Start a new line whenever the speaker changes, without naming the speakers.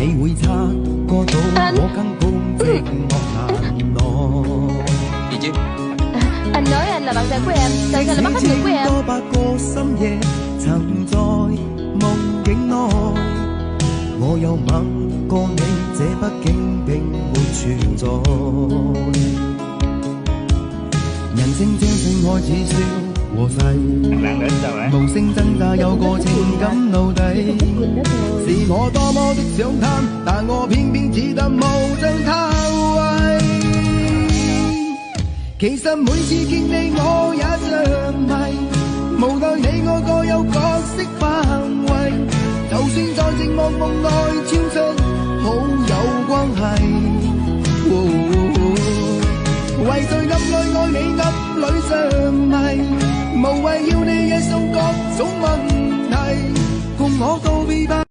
你會察覺到我更孤寂寞難耐。
Anh nói anh là bạn trai của em, tại sao lại bắt cóc người của em?
多百個深夜曾在夢境內，我有吻過你，這畢竟並沒存在。人聲將性愛似笑和逝，無聲掙扎有個情感奴隸，是我多麼的想貪，但我偏偏只得無盡偷窺。其實每次見你我也着迷，無奈你我各有角色範圍，就算在寂寞夢內超出好友關係，為在暗裏愛你暗裏着迷，無謂要你惹上各種問題，共我告別吧。